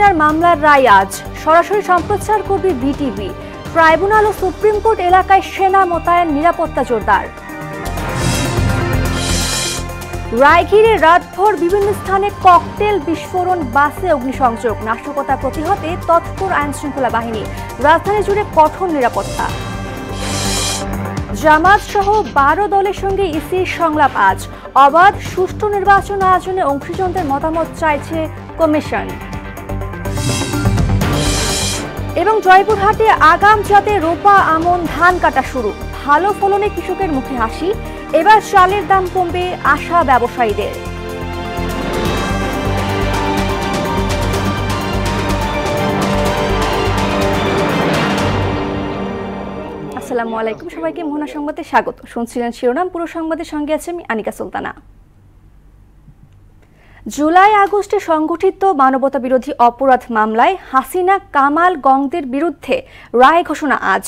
হাসিনার মামলার রায় আজ সরাসরি সম্প্রচার করবে বিটিভি। ট্রাইব্যুনাল ও সুপ্রিম কোর্ট এলাকায় সেনা মোতায়েন, নিরাপত্তা জোরদার। রায় ঘিরে রাতভর বিভিন্ন স্থানে ককটেল বিস্ফোরণ, বাসে অগ্নিসংযোগ, নাশকতা প্রতিহতে তৎপর আইনশৃঙ্খলা বাহিনী। রাজধানী জুড়ে কঠোর নিরাপত্তা। জামাত সহ 12 দলের সঙ্গে ইসির সংলাপ আজ। অবাধ সুষ্ঠু নির্বাচন আয়োজনে অংশীজনদের মতামত চাইছে কমিশন। এবং জয়পুরহাটে আগাম জাতে রোপা, আমন, ধান কাটা শুরু। ভালো ফলনে কৃষকের মুখে হাসি। এবার চালের দাম কমবে, আশা ব্যবসায়ীদের। আসসালামু আলাইকুম সবাইকে, মোহনা সংবাদে স্বাগত। শুনছিলেন শিরোনাম, পুরো সংবাদের সঙ্গে আছে আমি আনিকা সুলতানা। জুলাই আগস্টে সংগঠিত মানবতা বিরোধী অপরাধ মামলায় হাসিনা, কামাল, গংদের বিরুদ্ধে রায় ঘোষণা আজ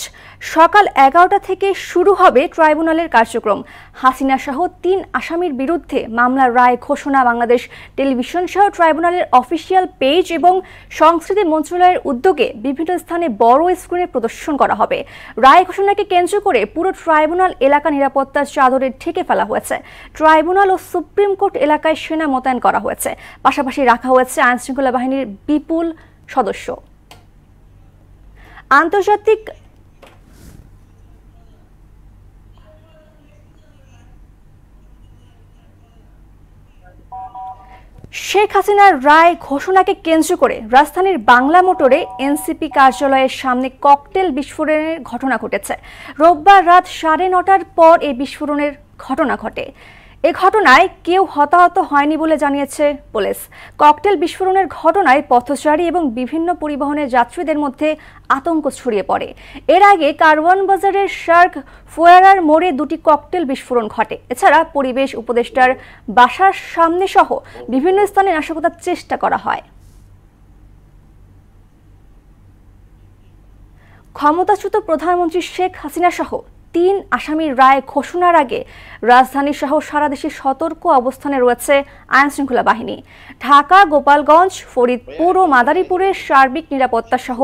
সকাল 11টা থেকে শুরু হবে ট্রাইব্যুনালের কার্যক্রম। হাসিনা সহ 3 আসামির বিরুদ্ধে মামলার রায় ঘোষণা বাংলাদেশ টেলিভিশন সহ ট্রাইব্যুনালের অফিসিয়াল পেজ এবং সংস্কৃতি মন্ত্রণালয়ের উদ্যোগে বিভিন্ন স্থানে বড় স্ক্রিনে প্রদর্শন করা হবে। রায় ঘোষণাকে কেন্দ্র করে পুরো ট্রাইব্যুনাল এলাকা নিরাপত্তার চাদরে ঢেকে ফেলা হয়েছে। ট্রাইব্যুনাল ও সুপ্রিম কোর্ট এলাকায় সেনা মোতায়েন করা হয়েছে, পাশাপাশি রাখা হয়েছে আইনশৃঙ্খলা বাহিনীর বিপুল সদস্য। আন্তর্জাতিক শেখ হাসিনার রায় ঘোষণাকে কেন্দ্র করে রাজধানীর বাংলা মোটরে এনসিপি কার্যালয়ের সামনে ককটেল বিস্ফোরণের ঘটনা ঘটেছে। রোববার রাত 9:30টার পর এই বিস্ফোরণের ঘটনা ঘটে। এ ঘটনায় কেউ হতাহত হয়নি বলে জানিয়েছে পুলিশ। ককটেল বিস্ফোরণের ঘটনায় পথচারী এবং বিভিন্ন পরিবহনের যাত্রীদের মধ্যে আতঙ্ক ছড়িয়ে পড়ে। এর আগে কারওয়ান বাজারের শার্ক ফোয়ারার মোড়ে 2টি ককটেল বিস্ফোরণ ঘটে। এছাড়া পরিবেশ উপদেষ্টার বাসার সামনে সহ বিভিন্ন স্থানে নাশকতার চেষ্টা করা হয়। ক্ষমতাচ্যুত প্রধানমন্ত্রী শেখ হাসিনা সহ 3 আসামির রায় ঘোষণার আগে রাজধানী সহ সারা দেশে সতর্ক অবস্থানে রয়েছে আইনশৃঙ্খলা বাহিনী। ঢাকা, গোপালগঞ্জ, ফরিদপুর ও মাদারীপুরের সার্বিক নিরাপত্তা সহ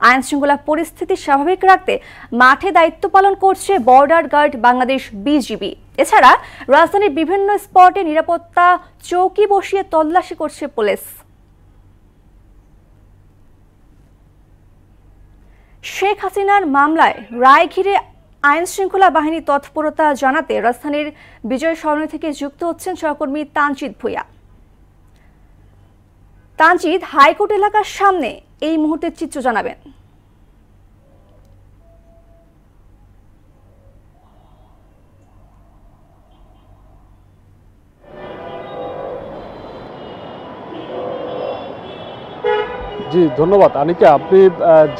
আইনশৃঙ্খলা পরিস্থিতি স্বাভাবিক রাখতে মাঠে দায়িত্ব পালন করছে বর্ডার গার্ড বাংলাদেশ বিজিবি। এছাড়া রাজধানীর বিভিন্ন স্পটে নিরাপত্তা চৌকি বসিয়ে তল্লাশি করছে পুলিশ। শেখ হাসিনার মামলায় রায় ঘিরে আইন শৃঙ্খলা বাহিনী তৎপরতা জানাতে রাজধানীর বিজয় সরণি থেকে যুক্ত হচ্ছেন সহকর্মী তানজিদ ভুঁইয়া। তানজিদ, হাইকোর্ট এলাকার সামনে এই মুহূর্তে চিত্র জানাবেন। জি ধন্যবাদ আনিকা। আপনি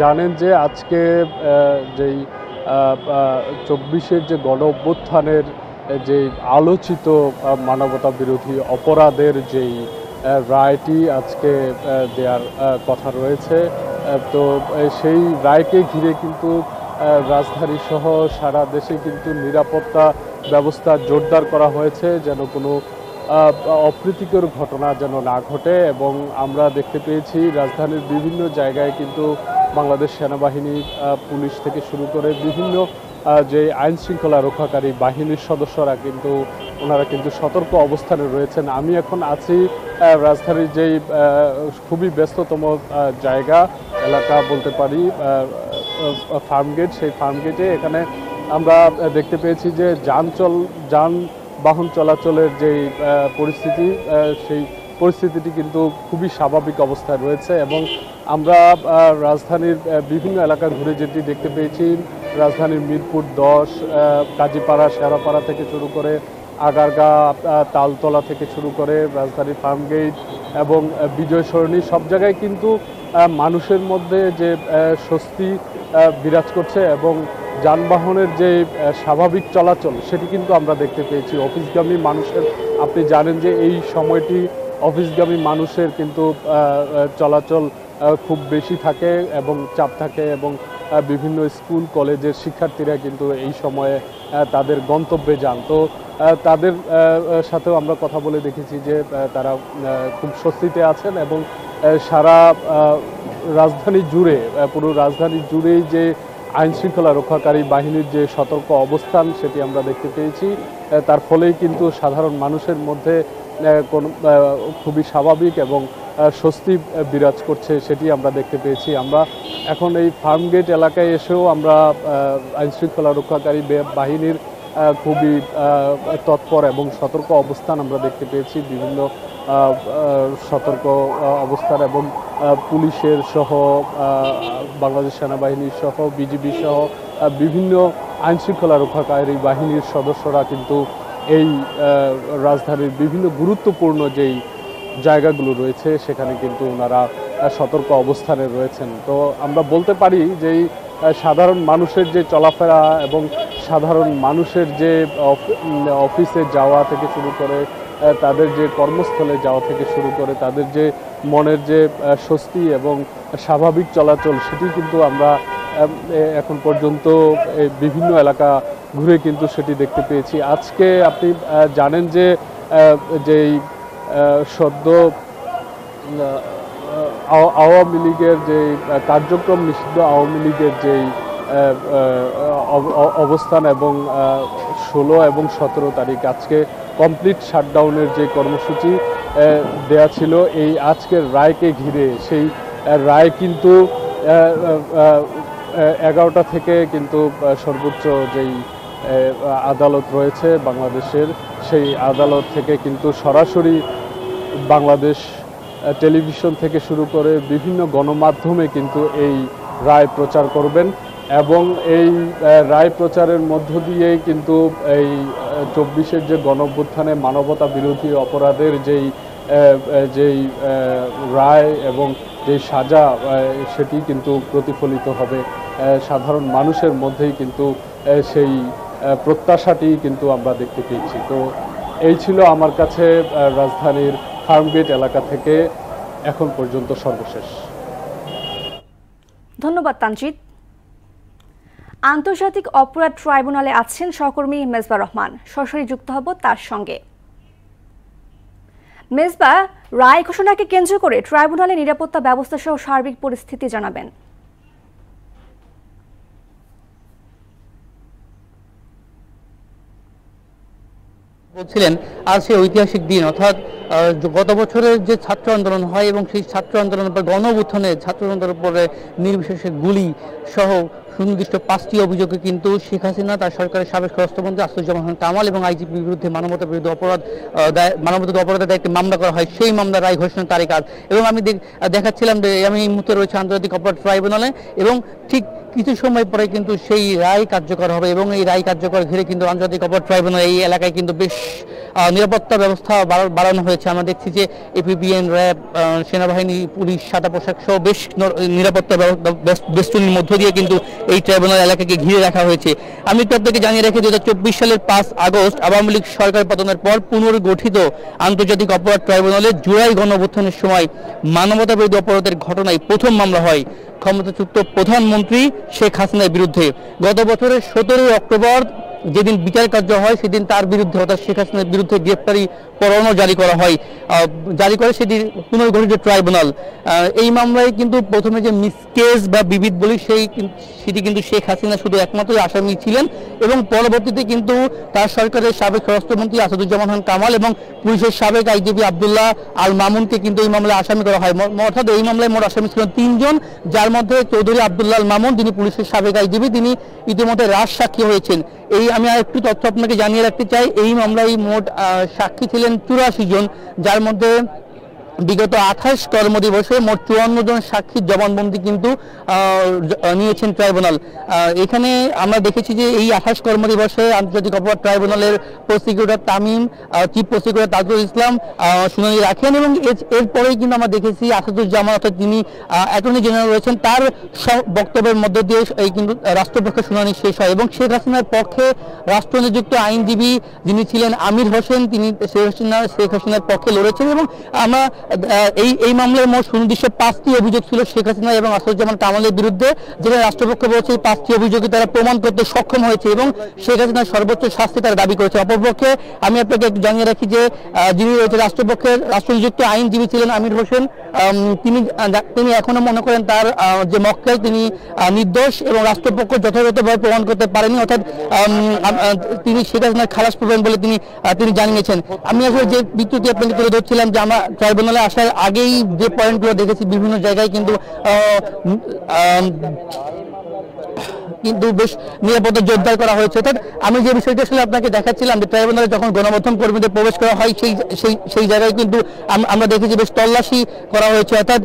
জানেন যে আজকে যেই 24-এর যে গণ অভ্যুত্থানের যে আলোচিত মানবতা বিরোধী অপরাধের যেই রায়টি আজকে দেওয়ার কথা রয়েছে, তো সেই রায়কে ঘিরে কিন্তু রাজধানী সহ সারা দেশে কিন্তু নিরাপত্তা ব্যবস্থা জোরদার করা হয়েছে, যেন কোনো অপ্রীতিকর ঘটনা যেন না ঘটে। এবং আমরা দেখতে পেয়েছি রাজধানীর বিভিন্ন জায়গায় কিন্তু বাংলাদেশ সেনাবাহিনী, পুলিশ থেকে শুরু করে বিভিন্ন যে আইন শৃঙ্খলা রক্ষাকারী বাহিনীর সদস্যরা কিন্তু ওনারা কিন্তু সতর্ক অবস্থানে রয়েছেন। আমি এখন আছি রাজধানীর যেই খুবই ব্যস্ততম জায়গা এলাকা বলতে পারি, ফার্মগেট। সেই ফার্মগেটে এখানে আমরা দেখতে পেয়েছি যে যানবাহন চলাচলের যেই পরিস্থিতি, সেই পরিস্থিতিটি কিন্তু খুবই স্বাভাবিক অবস্থায় রয়েছে। এবং আমরা রাজধানীর বিভিন্ন এলাকা ঘুরে যেটি দেখতে পেয়েছি, রাজধানীর মিরপুর 10, কাজীপাড়া, শেরাপাড়া থেকে শুরু করে আগারগা, তালতলা থেকে শুরু করে রাজধানীর ফার্মগেট এবং বিজয় সরণি, সব জায়গায় কিন্তু মানুষের মধ্যে যে স্বস্তি বিরাজ করছে এবং যানবাহনের যে স্বাভাবিক চলাচল সেটি কিন্তু আমরা দেখতে পেয়েছি। অফিসগামী মানুষের, আপনি জানেন যে এই সময়টি অফিসগামী মানুষের কিন্তু চলাচল খুব বেশি থাকে এবং চাপ থাকে, এবং বিভিন্ন স্কুল কলেজের শিক্ষার্থীরা কিন্তু এই সময়ে তাদের গন্তব্যে যান। তো তাদের সাথেও আমরা কথা বলে দেখেছি যে তারা খুব স্বস্তিতে আছেন এবং সারা রাজধানী জুড়ে পুরো রাজধানী জুড়েই যে আইন শৃঙ্খলা রক্ষাকারী বাহিনীর যে সতর্ক অবস্থান সেটি আমরা দেখতে পেয়েছি। তার ফলেই কিন্তু সাধারণ মানুষের মধ্যে খুবই স্বাভাবিক এবং স্বস্তি বিরাজ করছে সেটি আমরা দেখতে পেয়েছি। আমরা এখন এই ফার্মগেট এলাকায় এসেও আমরা আইন শৃঙ্খলা রক্ষাকারী বাহিনীর খুবই তৎপর এবং সতর্ক অবস্থান আমরা দেখতে পেয়েছি। বিভিন্ন সতর্ক অবস্থান এবং পুলিশের সহ বাংলাদেশ সেনাবাহিনীর সহ বিজিবি সহ বিভিন্ন আইন শৃঙ্খলা রক্ষাকারী বাহিনীর সদস্যরা কিন্তু এই রাজধানীর বিভিন্ন গুরুত্বপূর্ণ যেই জায়গাগুলো রয়েছে সেখানে কিন্তু ওনারা সতর্ক অবস্থানে রয়েছেন। তো আমরা বলতে পারি যে সাধারণ মানুষের যে চলাফেরা এবং সাধারণ মানুষের যে অফিসে যাওয়া থেকে শুরু করে তাদের যে কর্মস্থলে যাওয়া থেকে শুরু করে তাদের যে মনের যে স্বস্তি এবং স্বাভাবিক চলাচল সেটি কিন্তু আমরা এখন পর্যন্ত বিভিন্ন এলাকা ঘুরে কিন্তু সেটি দেখতে পেয়েছি। আজকে আপনি জানেন যে যেই সদ্য আওয়ামী লীগের যে কার্যক্রম নিষিদ্ধ আওয়ামী লীগের যেই অবস্থান এবং 16 এবং 17 তারিখ আজকে কমপ্লিট শাটডাউনের যে কর্মসূচি দেয়া ছিল এই আজকের রায়কে ঘিরে সেই রায় কিন্তু 11টা থেকে কিন্তু সর্বোচ্চ যেই আদালত রয়েছে বাংলাদেশের সেই আদালত থেকে কিন্তু সরাসরি বাংলাদেশ টেলিভিশন থেকে শুরু করে বিভিন্ন গণমাধ্যমে কিন্তু এই রায় প্রচার করবেন এবং এই রায় প্রচারের মধ্য দিয়েই কিন্তু এই 24-এর যে গণঅভ্যুত্থানে মানবতা বিরোধী অপরাধের যেই রায় এবং যেই সাজা সেটি কিন্তু প্রতিফলিত হবে সাধারণ মানুষের মধ্যেই কিন্তু সেই প্রত্যাশাটি কিন্তু আমরা দেখতে পেয়েছি। তো এই ছিল আমার কাছে রাজধানীর ফার্মগেট এলাকা থেকে এখন পর্যন্ত সর্বশেষ। ধন্যবাদ তানজিদ। আন্তর্জাতিক অপরাধ ট্রাইব্যুনালে আছেন সহকর্মী মেজবা রহমান, সরাসরি যুক্ত হব তার সঙ্গে। মেজবা, রায় ঘোষণাকে কেন্দ্র করে ট্রাইব্যুনালের নিরাপত্তা ব্যবস্থা সহ সার্বিক পরিস্থিতি জানাবেন। বলছিলেন আজ সেই ঐতিহাসিক দিন, অর্থাৎ গত বছরের যে ছাত্র আন্দোলন হয় এবং সেই ছাত্র আন্দোলনের পর গণ-অভ্যুত্থানে ছাত্র আন্দোলনের পরে নির্বিশেষে গুলি সহ সুনির্দিষ্ট 5টি অভিযোগে কিন্তু শেখ হাসিনা তার সরকারের সাবেক স্বরাষ্ট্রমন্ত্রী আসাদুজ্জামান কামাল এবং আইজিপির বিরুদ্ধে মানবতা বিরোধী অপরাধের দায়িত্বে মামলা করা হয়। সেই মামলা রায় ঘোষণার তারিখ আজ, এবং আমি দেখাচ্ছিলাম যে আমি এই মুহূর্তে রয়েছে আন্তর্জাতিক অপরাধ ট্রাইব্যুনালে এবং ঠিক কিছু সময় পরে কিন্তু সেই রায় কার্যকর হবে এবং এই রায় কার্যকর ঘিরে কিন্তু আন্তর্জাতিক অপরাধ ট্রাইব্যুনাল এই এলাকায় কিন্তু বেশ নিরাপত্তা ব্যবস্থা বাড়ানো হয়েছে। আমরা দেখছি যে এপিবিএন, র্যাব, সেনাবাহিনী, পুলিশ, সাদা পোশাক সহ বেশ নিরাপত্তা বেষ্টনীর মধ্য দিয়ে কিন্তু এই ট্রাইব্যুনাল এলাকাকে ঘিরে রাখা হয়েছে। আমি একটু আপনাকে জানিয়ে রাখি 2024 সালের 5 আগস্ট আওয়ামী লীগ সরকার পতনের পর পুনর্গঠিত আন্তর্জাতিক অপরাধ ট্রাইব্যুনালে জুলাই গণঅভ্যুত্থানের সময় মানবতা বিরোধী অপরাধের ঘটনায় প্রথম মামলা হয় ক্ষমতাচ্যুত প্রধানমন্ত্রী শেখ হাসিনার বিরুদ্ধে। গত বছরের 17 অক্টোবর যেদিন বিচার কার্য হয় সেদিন তার বিরুদ্ধে অর্থাৎ শেখ হাসিনার বিরুদ্ধে গ্রেপ্তারি পরোয়ানা জারি করে সেটি পুনর্গঠিত ট্রাইব্যুনাল। এই মামলায় কিন্তু প্রথমে যে মিসকেস বা বিবিধ বলি সেটি কিন্তু শেখ হাসিনা শুধু একমাত্র আসামি ছিলেন এবং পরবর্তীতে কিন্তু তার সরকারের সাবেক স্বরাষ্ট্রমন্ত্রী আসাদুজ্জামান কামাল এবং পুলিশের সাবেক আইজিপি আব্দুল্লাহ আল মামুনকে কিন্তু এই মামলায় আসামি করা হয়। অর্থাৎ এই মামলায় মোট আসামি ছিলেন 3 জন, যার মধ্যে চৌধুরী আব্দুল্লাহ আল মামুন, তিনি পুলিশের সাবেক আইজিপি, তিনি ইতিমধ্যে রাজসাক্ষী হয়েছেন। আমি আর একটু তথ্য আপনাকে জানিয়ে রাখতে চাই, এই মামলায় মোট সাক্ষী ছিলেন 84 জন, যার মধ্যে বিগত 28 কর্মদিবসে মোট 54 জন সাক্ষীর জবানবন্দি কিন্তু নিয়েছেন ট্রাইব্যুনাল। এখানে আমরা দেখেছি যে এই 28 কর্মদিবসে আন্তর্জাতিক অপরাধ ট্রাইব্যুনালের prosecutor Tamim, chief prosecutor Tajul Islam শুনানি রাখেন এবং এরপরেই কিন্তু আমরা দেখেছি আসাদুজ্জামান অর্থাৎ যিনি অ্যাটর্নি জেনারেল রয়েছেন তার বক্তব্যের মধ্য দিয়ে এই কিন্তু রাষ্ট্রপক্ষের শুনানি শেষ হয় এবং শেখ হাসিনার পক্ষে রাষ্ট্রনিযুক্ত আইনজীবী যিনি ছিলেন আমির হোসেন, তিনি শেখ হাসিনার পক্ষে লড়েছেন এবং আমরা এই এই মামলায় মোট সুনির্দিষ্ট 5টি অভিযোগ ছিল শেখ হাসিনা এবং আসাদুজ্জামান কামালের বিরুদ্ধে, যেখানে রাষ্ট্রপক্ষ বলছে এই 5টি অভিযোগই তারা প্রমাণ করতে সক্ষম হয়েছে এবং শেখ হাসিনার সর্বোচ্চ শাস্তি তারা দাবি করেছে। অপরপক্ষে আমি আপনাকে একটু জানিয়ে রাখি যে যিনি রয়েছে রাষ্ট্রপক্ষের রাষ্ট্রনিযুক্ত আইনজীবী ছিলেন আমির হোসেন, তিনি এখনো মনে করেন তার যে মক্কেল তিনি নির্দোষ এবং রাষ্ট্রপক্ষ যথাযথভাবে প্রমাণ করতে পারেনি, অর্থাৎ তিনি শেখ হাসিনার খালাস পাবেন বলে তিনি জানিয়েছেন। আমি আসলে যে বিদ্যুৎ আপনাকে তুলে ধরছিলাম যে আমরা ট্রাইব্যুনালে আসার আগেই যে পয়েন্টগুলো দেখেছি বিভিন্ন জায়গায় কিন্তু বেশ নিরাপত্তা জোরদার করা হয়েছে। অর্থাৎ আমি যে বিষয়টা আসলে আপনাকে দেখাচ্ছিলাম যে ট্রাইব্যুনালে যখন গণমাধ্যম কর্মীদের প্রবেশ করা হয় সেই জায়গায় কিন্তু আমরা দেখেছি বেশ তল্লাশি করা হয়েছে, অর্থাৎ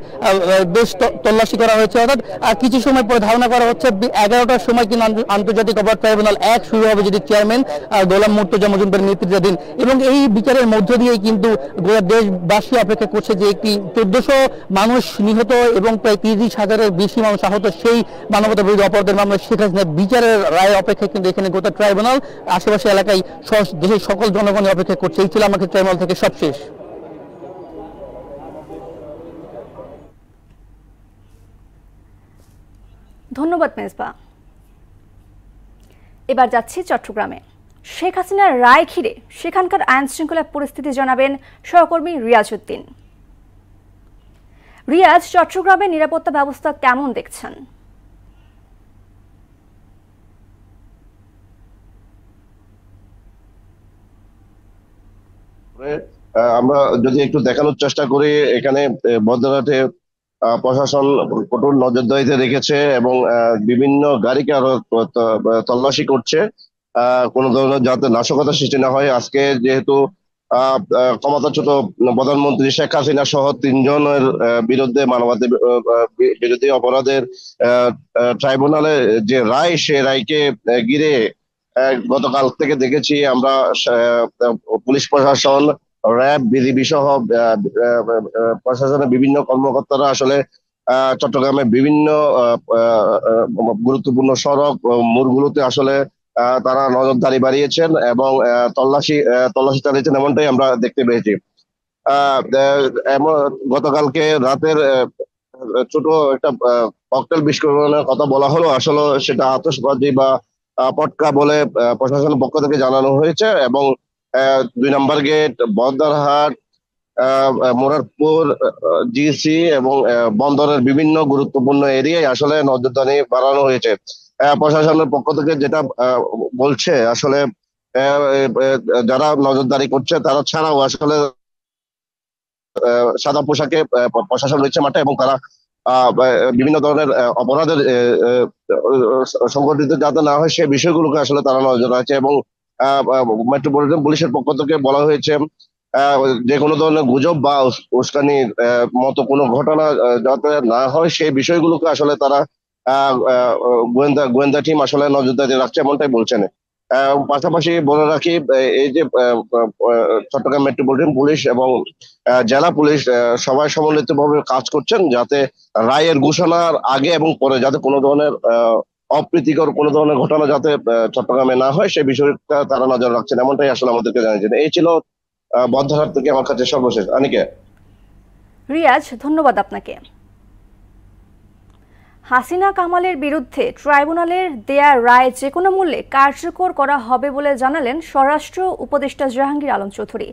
অর্থাৎ কিছু সময় পরে ধারণা করা হচ্ছে 11টার সময় কিন্তু আন্তর্জাতিক অপরাধ ট্রাইব্যুনাল 1 শুরু হবে, যদি চেয়ারম্যান গোলাম মুর্তজা মজুমদার নেতৃত্বাধীন, এবং এই বিচারের মধ্য দিয়েই কিন্তু গোটা দেশবাসী অপেক্ষা করছে যে একটি 1400 মানুষ নিহত এবং প্রায় 30,000-এর বেশি মানুষ আহত সেই মানবতা বিরোধী অপরাধের মামলায় শেখ হাসিনা বিচারের রায় অপেক্ষা কিন্তু এখানে গোটা ট্রাইব্যুনাল আশেপাশে এলাকায় দেশের সকল জনগণের অপেক্ষা করছে। এই ছিল আমাকে ট্রাইব্যুনাল থেকে সবশেষ। ধন্যবাদ মেজবা। এবার যাচ্ছি চট্টগ্রামে। শেখ হাসিনার রায় ঘিরে সেখানকার আইন শৃঙ্খলা পরিস্থিতি জানাবেন সহকর্মী রিয়াজ উদ্দিন। রিয়াজ, চট্টগ্রামের নিরাপত্তা ব্যবস্থা কেমন দেখছেন? আমরা যদি একটু দেখানোর চেষ্টা করি, এখানে বদ্রঘাটে প্রশাসন কঠোর নজরদারিতে রেখেছে এবং বিভিন্ন গাড়িকে আরো তল্লাশি করছে কোনো ধরনের যাতে নাশকতা সৃষ্টি না হয়। আজকে যেহেতু ক্ষমতাচ্যুত প্রধানমন্ত্রী শেখ হাসিনা সহ 3 জনের বিরুদ্ধে মানবাধিকার বিরোধী অপরাধের ট্রাইব্যুনালে যে রায়, সে রায়কে ঘিরে গতকাল থেকে দেখেছি আমরা পুলিশ প্রশাসন, র্যাব, বিজিবি সহ প্রশাসনের বিভিন্ন কর্মকর্তারা আসলে চট্টগ্রামের বিভিন্ন গুরুত্বপূর্ণ সড়ক মোড়গুলোতে আসলে তারা নজরদারি বাড়িয়েছেন এবং তল্লাশি চালিয়েছেন, এমনটাই আমরা দেখতে পেয়েছি। গতকালকে রাতের ছোট একটা ককটেল বিস্ফোরণের কথা বলা হলো, আসলে সেটা আতশবাজি বা পটকা বলে প্রশাসনের পক্ষ থেকে জানানো হয়েছে এবং 2 নম্বর গেট, বদ্রঘাট, মুরাদপুর, জিসি এবং বন্দরের বিভিন্ন গুরুত্বপূর্ণ এরিয়ায় আসলে নজরদারি বাড়ানো হয়েছে। প্রশাসনের পক্ষ থেকে যেটা বলছে, আসলে যারা নজরদারি করছে তারা ছাড়াও আসলে সাদা পোশাকে প্রশাসন রয়েছে মাঠে এবং তারা বিভিন্ন ধরনের অপরাধের সংগঠিত যাতে না হয় সে বিষয়গুলোকে আসলে তারা নজর রাখছে এবং মেট্রোপলিটন পুলিশের পক্ষ থেকে বলা হয়েছে যে কোনো ধরনের গুজব বা উস্কানির মতো কোনো ঘটনা যাতে না হয় সেই বিষয়গুলোকে আসলে তারা গোয়েন্দা টিম আসলে নজরদারি রাখছে, এমনটাই বলছেন। পাশাপাশি বলে রাখি, এই যে চট্টগ্রাম মেট্রোপলিটন পুলিশ এবং জেলা পুলিশ সবাই সমন্বিতভাবে কাজ করছেন যাতে রায়ের ঘোষণার আগে এবং পরে যাতে কোনো ধরনের অপ্রীতিকর কোনো ধরনের ঘটনা যাতে চট্টগ্রামে না হয় সেই বিষয়টা তারা নজর রাখছেন, এমনটাই আসলে আমাদেরকে জানিয়েছেন। এই ছিল বদ্রঘাট থেকে আমার কাছে সর্বশেষ। আনিকা। রিয়াজ, ধন্যবাদ আপনাকে। হাসিনা কামালের বিরুদ্ধে ট্রাইব্যুনালের দেয়া রায় যে কোনো মূল্যে কার্যকর করা হবে বলে জানালেন স্বরাষ্ট্র উপদেষ্টা জাহাঙ্গীর আলম চৌধুরী।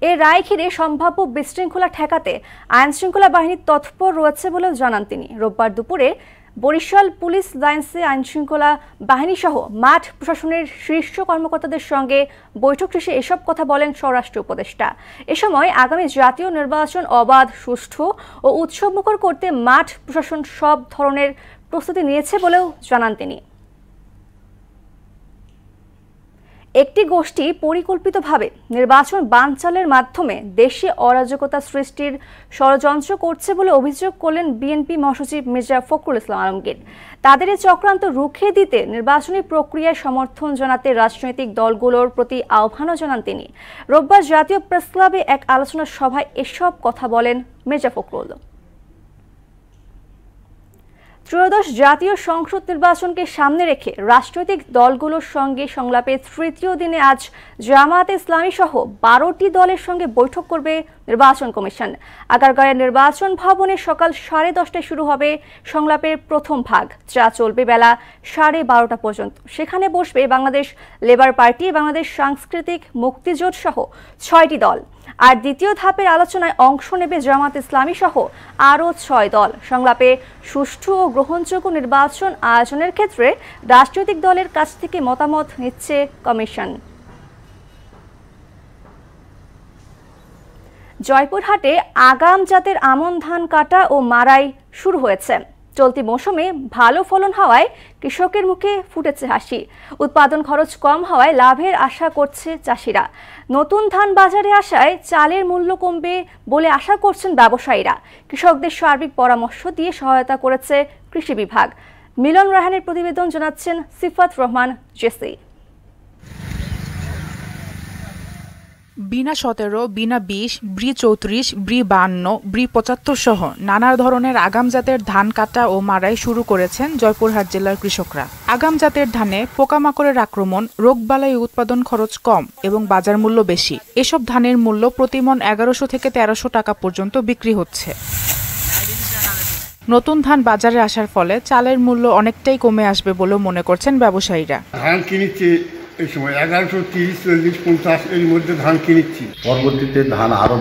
এ রায় ঘিরে সম্ভাব্য বিশৃঙ্খলা ঠেকাতে আইনশৃঙ্খলা বাহিনী তৎপর রয়েছে বলেও জানান তিনি। রোববার দুপুরে বরিশাল পুলিশ লাইন্সে আইনশৃঙ্খলা বাহিনী সহ মাঠ প্রশাসনের শীর্ষ কর্মকর্তাদের সঙ্গে বৈঠক শেষে এসব কথা বলেন স্বরাষ্ট্র উপদেষ্টা। এ সময় আগামী জাতীয় নির্বাচন অবাধ, সুষ্ঠু ও উৎসবমুখর করতে মাঠ প্রশাসন সব ধরনের প্রস্তুতি নিয়েছে বলেও জানান তিনি। একটি গোষ্ঠী পরিকল্পিতভাবে নির্বাচন বানচালের মাধ্যমে দেশে অরাজকতা সৃষ্টির ষড়যন্ত্র করছে বলে অভিযোগ করলেন বিএনপি মহাসচিব মির্জা ফখরুল ইসলাম আলমগীর। তাদের এই চক্রান্ত রুখে দিতে নির্বাচনী প্রক্রিয়ায় সমর্থন জানাতে রাজনৈতিক দলগুলোর প্রতি আহ্বানও জানান তিনি। রোববার জাতীয় প্রেসক্লাবে এক আলোচনা সভায় এসব কথা বলেন মির্জা ফখরুল। ত্রয়োদশ জাতীয় সংসদ নির্বাচনকে সামনে রেখে রাজনৈতিক দলগুলোর সঙ্গে সংলাপের তৃতীয় দিনে আজ জামায়াতে ইসলামী সহ 12টি দলের সঙ্গে বৈঠক করবে নির্বাচন কমিশন। আগারগাঁওয়ের নির্বাচন ভবনে সকাল 10:30টায় শুরু হবে সংলাপের প্রথম ভাগ, যা চলবে বেলা 12:30টা পর্যন্ত। সেখানে বসবে বাংলাদেশ লেবার পার্টি, বাংলাদেশ সাংস্কৃতিক মুক্তিজোট সহ 6টি দল। আর দ্বিতীয় ধাপের আলোচনায় অংশ নেবে জামায়াত ইসলামী সহ আরও 6 দল। সংলাপে সুষ্ঠু ও গ্রহণযোগ্য নির্বাচন আয়োজনের ক্ষেত্রে রাজনৈতিক দলের কাছ থেকে মতামত নিচ্ছে কমিশন। জয়পুরহাটে আগাম জাতের আমন ধান কাটা ও মাড়াই শুরু হয়েছে। চলতি মৌসুমে ভালো ফলন হওয়ায় কৃষকের মুখে ফুটেছে হাসি। উৎপাদন খরচ কম হওয়ায় লাভের আশা করছে চাষিরা। নতুন ধান বাজারে আসায় চালের মূল্য কমবে বলে আশা করছেন ব্যবসায়ীরা। কৃষকদের সার্বিক পরামর্শ দিয়ে সহায়তা করেছে কৃষি বিভাগ। মিলন রায়হানের প্রতিবেদন জানাচ্ছেন সিফাত রহমান জেসি। বিনা 17, বিনা 20, ব্রি 34, ব্রি 52, ব্রি 75 সহ নানা ধরনের আগাম জাতের ধান কাটা ও মাড়াই শুরু করেছেন জয়পুরহাট জেলার কৃষকরা। আগাম জাতের ধানে পোকামাকড়ের আক্রমণ, রোগবালাই, উৎপাদন খরচ কম এবং বাজার মূল্য বেশি। এসব ধানের মূল্য প্রতিমণ 1100 থেকে 1300 টাকা পর্যন্ত বিক্রি হচ্ছে। নতুন ধান বাজারে আসার ফলে চালের মূল্য অনেকটাই কমে আসবে বলে মনে করছেন ব্যবসায়ীরা। ধান কিনেছি এই সময় 1130, 40, 50 এর মধ্যে ধান কিনেছি। পরবর্তীতে ধান আরও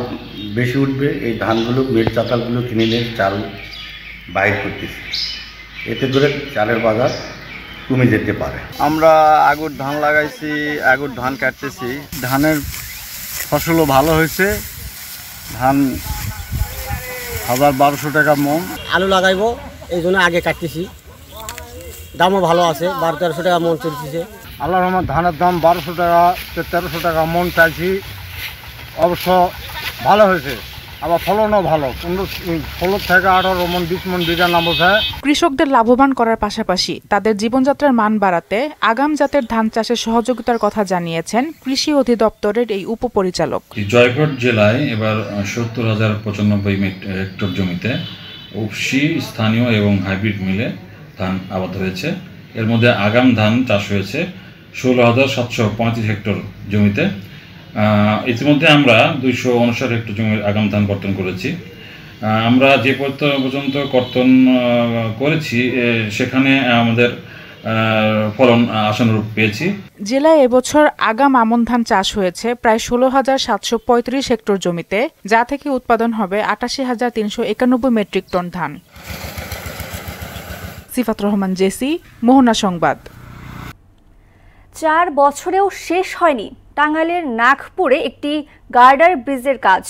বেশি উঠবে। এই ধানগুলো বেড চাতালগুলো কিনে নিয়ে চাল বাইর করতেছি, এতে করে চালের বাজার কমে যেতে পারে। আমরা আগুর ধান লাগাইছি, আগুর ধান কাটতেছি। ধানের ফসলও ভালো হয়েছে। ধান 1200 টাকা মন। আলু লাগাইবো এই জন্য আগে কাটতেছি, দামও ভালো আছে, 1200-1300 টাকা মন চলতেছে। আল্লাহর রহমত ধানের দাম 1200 টাকা 1300 টাকা মন চাইছি। অবশ্য ভালো হয়েছে, আবার ফলনও ভালো। 16 থেকে 18 মন 20 মন বিঘা নামছে। কৃষকদের লাভবান করার পাশাপাশি তাদের জীবনযাত্রার মান বাড়াতে আগাম জাতের ধান চাষের সহযোগিতার কথা জানিয়েছেন কৃষি অধিদপ্তরের এই উপপরিচালক। জয়পুরহাট জেলায় এবার 70,095 হেক্টর জমিতে উপসি, স্থানীয় এবং হাইব্রিড মিলে ধান আবাদ হয়েছে। এর মধ্যে আগাম ধান চাষ হয়েছে 16,735 হেক্টর জমিতে। ইতিমধ্যে আমরা 259 হেক্টর জমির আগাম ধান কর্তন করেছি। আমরা যে পর্যন্ত কর্তন করেছি সেখানে আমাদের ফলন আশানুরূপ পেয়েছি। জেলায় এবছর আগাম আমন ধান চাষ হয়েছে প্রায় 16,735 হেক্টর জমিতে, যা থেকে উৎপাদন হবে 88,391 মেট্রিক টন ধান। সিফাত রহমান জেসি, মোহনা সংবাদ। 4 বছরেও শেষ হয়নি টাঙ্গাইলের নাগপুরে একটি গার্ডার ব্রিজের কাজ।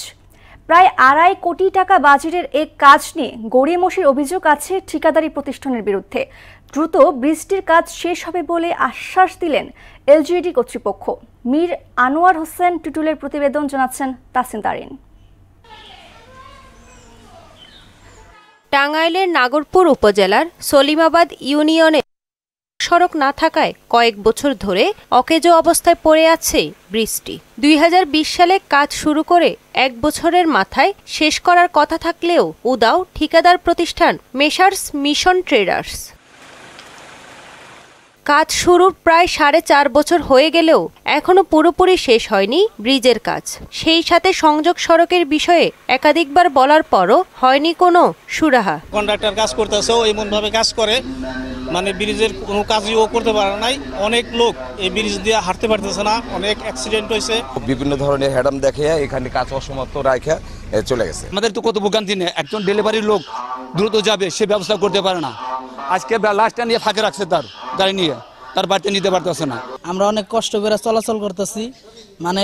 প্রায় 2.5 কোটি টাকা বাজেটের এক কাজ নিয়ে গড়িমসির অভিযোগ আছে ঠিকাদারি প্রতিষ্ঠানের বিরুদ্ধে। দ্রুত ব্রিজটির কাজ শেষ হবে বলে আশ্বাস দিলেন এলজিইডি কর্তৃপক্ষ। মীর আনোয়ার হোসেন টুটুলের প্রতিবেদন জানাচ্ছেন তাসিন তারিন। টাঙ্গাইলের নাগরপুর উপজেলার সলিমাবাদ ইউনিয়নে সড়ক না থাকায় কয়েক বছর ধরে অকেজো অবস্থায় পড়ে আছে ব্রিজটি। 2020 সালে কাজ শুরু করে 1 বছরের মাথায় শেষ করার কথা থাকলেও উদাও ঠিকাদার প্রতিষ্ঠান মেসার্স মিশন ট্রেডার্স। কাজ শুরুর প্রায় 4.5 বছর হয়ে গেলেও এখনো পুরোপুরি শেষ হয়নি ব্রিজের কাজ। সেই সাথে সংযোগ সড়কের বিষয়ে একাধিকবার বলার পরও হয়নি কোনো সুরাহা। কন্ট্রাক্টর কাজ করতেছে, এমন ভাবে কাজ করে মানে ব্রিজের কোনো কাজই ও করতে পারে নাই। অনেক লোক এই ব্রিজ দিয়ে হাঁটতে পারতেছে না, অনেক অ্যাক্সিডেন্ট হয়েছে। বিভিন্ন ধরনের হ্যাডাম দেখে এখানে কাজ অসমাপ্ত রাখা চলে গেছে। আমাদের তো কত ভোগান্তি নেই, একজন ডেলিভারির লোক দ্রুত যাবে সে ব্যবস্থা করতে পারে না। আজকে লাস্টটা নিয়ে ফাঁকে রাখছে, তার গাড়ি নিয়ে তার বাড়িতে নিতে পারতেছে না। আমরা অনেক কষ্ট করে চলাচল করতেছি, মানে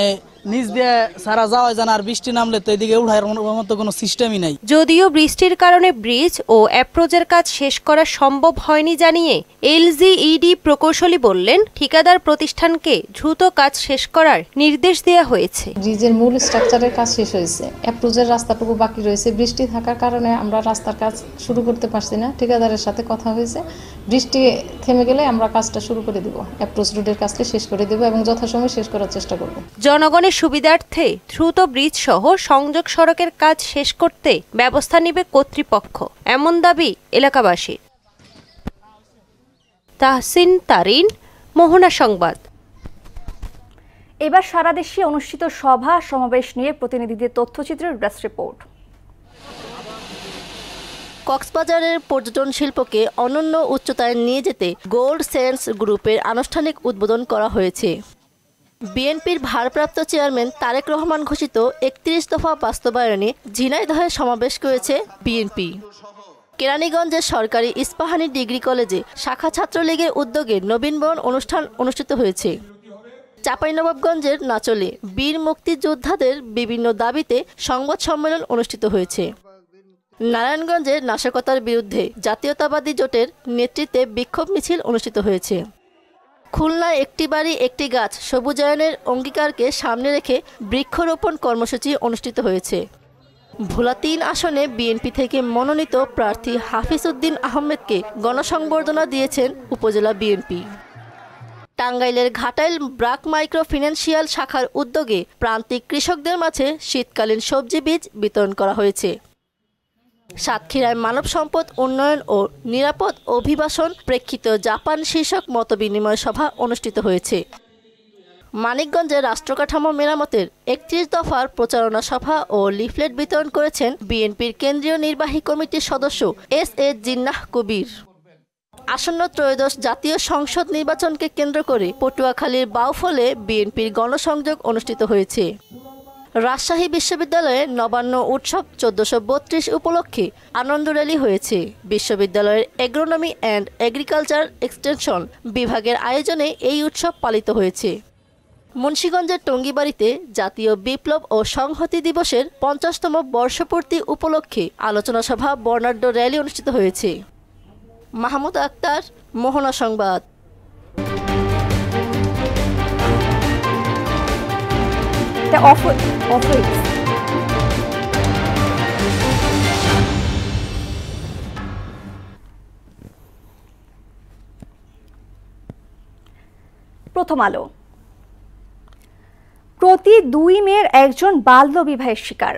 নিচ দিয়ে সারা যাওয়া যায় না, আর বৃষ্টি নামলে তো এদিকে উঠার মতো কোনো সিস্টেমই নাই। যদিও বৃষ্টির কারণে ব্রিজ ও অ্যাপ্রোচের কাজ শেষ করা সম্ভব হয়নি জানিয়ে এলজিইডি প্রকৌশলী বললেন ঠিকাদার প্রতিষ্ঠানকে দ্রুত কাজ শেষ করার নির্দেশ দেওয়া হয়েছে। ব্রিজের মূল স্ট্রাকচারের কাজ শেষ হয়েছে, অ্যাপ্রোচের রাস্তাটুকু বাকি রয়েছে। বৃষ্টি থাকার কারণে আমরা রাস্তার কাজ শুরু করতে পারছি না। ঠিকাদারের সাথে কথা হয়েছে, বৃষ্টি থেমে গেলে আমরা কাজটা শুরু করে দেব, অ্যাপ্রোচ রোডের কাজটা শেষ করে দেব এবং যথাসময়ে শেষ করার চেষ্টা করব। জনগণের সুবিধার্থে দ্রুত ব্রিজ সহ সংযোগ সড়কের কাজ শেষ করতে ব্যবস্থা নেবে কর্তৃপক্ষ, এমন দাবি এলাকাবাসীর। তাহসিন তারিন, মোহনা সংবাদ। এবার সারা দেশে অনুষ্ঠিত সভা সমাবেশ নিয়ে প্রতিনিধিদের তথ্যচিত্রের ডেস্ক রিপোর্ট। কক্সবাজারের পর্যটন শিল্পকে অনন্য উচ্চতায় নিয়ে যেতে গোল্ড সেন্স গ্রুপের আনুষ্ঠানিক উদ্বোধন করা হয়েছে। বিএনপির ভারপ্রাপ্ত চেয়ারম্যান তারেক রহমান ঘোষিত ৩১ দফা বাস্তবায়নে ঝিনাইদহে সমাবেশ করেছে বিএনপি। কেরানীগঞ্জের সরকারি ইস্পাহানি ডিগ্রি কলেজে শাখা ছাত্রলীগের উদ্যোগে নবীনবরণ অনুষ্ঠান অনুষ্ঠিত হয়েছে। চাঁপাইনবাবগঞ্জের নাচলে বীর মুক্তিযোদ্ধাদের বিভিন্ন দাবিতে সংবাদ সম্মেলন অনুষ্ঠিত হয়েছে। নারায়ণগঞ্জের নাশকতার বিরুদ্ধে জাতীয়তাবাদী জোটের নেতৃত্বে বিক্ষোভ মিছিল অনুষ্ঠিত হয়েছে। খুলনায় একটি বাড়ি একটি গাছ সবুজায়নের অঙ্গীকারকে সামনে রেখে বৃক্ষরোপণ কর্মসূচি অনুষ্ঠিত হয়েছে। ভোলা ৩ আসনে বিএনপি থেকে মনোনীত প্রার্থী হাফিজ উদ্দিন আহমেদকে গণসংবর্ধনা দিয়েছেন উপজেলা বিএনপি। টাঙ্গাইলের ঘাটাইল ব্রাক মাইক্রো ফিন্যান্সিয়াল শাখার উদ্যোগে প্রান্তিক কৃষকদের মাঝে শীতকালীন সবজি বীজ বিতরণ করা হয়েছে। সাতক্ষীরায় মানব সম্পদ উন্নয়ন ও নিরাপদ অভিবাসন প্রেক্ষিত জাপান শীর্ষক মতবিনিময় সভা অনুষ্ঠিত হয়েছে। মানিকগঞ্জে রাষ্ট্রকাঠামো মেরামতের ৩১ দফার প্রচারণা সভা ও লিফলেট বিতরণ করেছেন বিএনপির কেন্দ্রীয় নির্বাহী কমিটির সদস্য এস.এ. জিন্নাহ কবির। আসন্ন ত্রয়োদশ জাতীয় সংসদ নির্বাচনকে কেন্দ্র করে পটুয়াখালীর বাউফলে বিএনপির গণসংযোগ অনুষ্ঠিত হয়েছে। রাজশাহী বিশ্ববিদ্যালয়ে নবান্ন উৎসব ১৪৩২ উপলক্ষে আনন্দ র্যালি হয়েছে। বিশ্ববিদ্যালয়ের এগ্রোনমি অ্যান্ড এগ্রিকালচার এক্সটেনশন বিভাগের আয়োজনে এই উৎসব পালিত হয়েছে। মুন্সিগঞ্জের টঙ্গিবাড়িতে জাতীয় বিপ্লব ও সংহতি দিবসের ৫০তম বর্ষপূর্তি উপলক্ষে আলোচনা সভা বর্ণাঢ্য র্যালি অনুষ্ঠিত হয়েছে। মাহমুদ আক্তার, মোহনা সংবাদ। প্রথম আলো। প্রতি ২ মেয়ের একজন বাল্য বিবাহের শিকার।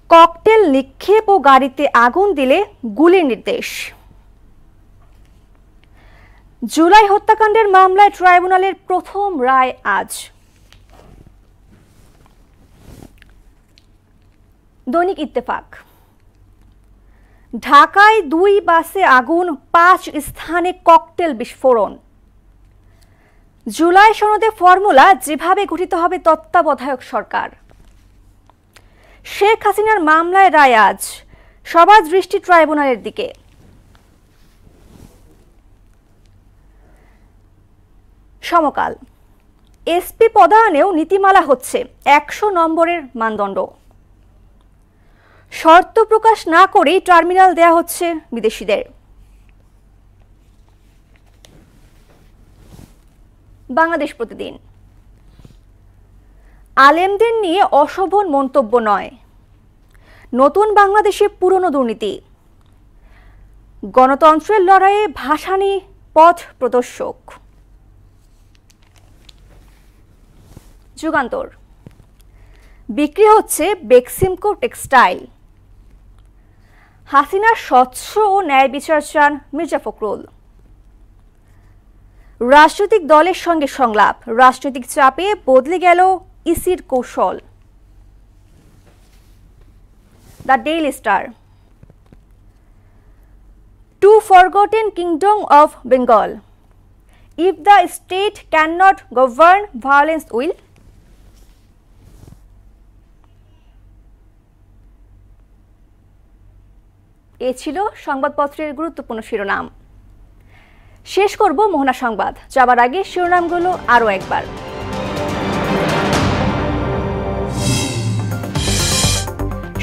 ককটেল নিক্ষেপ ও গাড়িতে আগুন দিলে গুলির নির্দেশ। জুলাই হত্যাকাণ্ডের মামলায় ট্রাইব্যুনালের প্রথম রায় আজ। দৈনিক ইত্তেফাক। ঢাকায় ২ বাসে আগুন, ৫ স্থানে ককটেল বিস্ফোরণ। জুলাই সনদে ফর্মুলা, যেভাবে গঠিত হবে তত্ত্বাবধায়ক সরকার। শেখ হাসিনার মামলায় রায় আজ, সবার দৃষ্টি ট্রাইব্যুনালের দিকে। সমকাল। এসপি পদায়নেও নীতিমালা হচ্ছে ১০০ নম্বরের মানদণ্ড। শর্ত প্রকাশ না করেই টার্মিনাল দেয়া হচ্ছে বিদেশিদের। বাংলাদেশ প্রতিদিন। আলেমদের নিয়ে অশোভন মন্তব্য নয়, নতুন বাংলাদেশে পুরনো দুর্নীতি। গণতন্ত্রের লড়াইয়ে ভাসানী পথ প্রদর্শক। যুগান্তর। বিক্রি হচ্ছে বেক্সিমকো টেক্সটাইল। হাসিনার স্বচ্ছ ও ন্যায় বিচার চান মির্জা ফখরুল। রাজনৈতিক দলের সঙ্গে সংলাপ, রাজনৈতিক চাপে বদলে গেল ইসির কৌশল। The Daily Star. To forgotten kingdom of Bengal, if the state can not govern, violence will. এ ছিল সংবাদপত্রের গুরুত্বপূর্ণ শিরোনাম। শেষ করব মোহনা সংবাদ, যাবার আগে শিরোনামগুলো আরও একবার।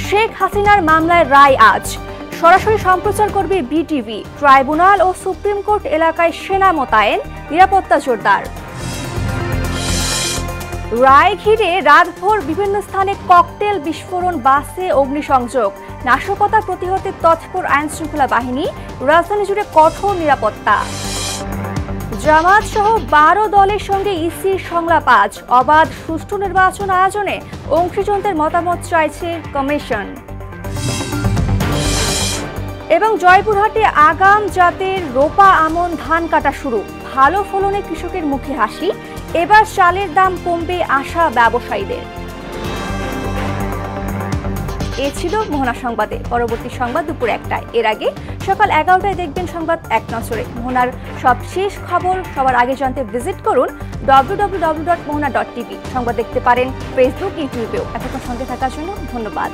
শেখ হাসিনার মামলায় রায় আজ, সরাসরি সম্প্রচার করবে বিটিভি। ট্রাইব্যুনাল ও সুপ্রিম কোর্ট এলাকায় সেনা মোতায়েন, নিরাপত্তা জোরদার। রায় ঘিরে রাতভর বিভিন্ন স্থানে ককটেল বিস্ফোরণ, বাসে অগ্নিসংযোগ। নাশকতা প্রতিহতে তৎপর আইনশৃঙ্খলা বাহিনী, রাজধানী জুড়ে কঠোর নিরাপত্তা। জামাত সহ 12 দলের সঙ্গে ইসির সংলাপ আজ, অবাধ সুষ্ঠু নির্বাচন আয়োজনে অংশীজনদের মতামত চাইছে কমিশন। এবং জয়পুরহাটে আগাম জাতের রোপা আমন ধান কাটা শুরু। ভালো ফলনে কৃষকের মুখে হাসি। এবার চালের দাম কমবে আশা ব্যবসায়ীদের। এ ছিল মোহনা সংবাদে। পরবর্তী সংবাদ দুপুর 1টায়। এর আগে সকাল 11টায় দেখবেন সংবাদ এক নজরে। মোহনার সব শেষ খবর সবার আগে জানতে ভিজিট করুন www.mohana.tv। সংবাদ দেখতে পারেন ফেসবুক, ইউটিউবেও। এতক্ষণ সঙ্গে থাকার জন্য ধন্যবাদ।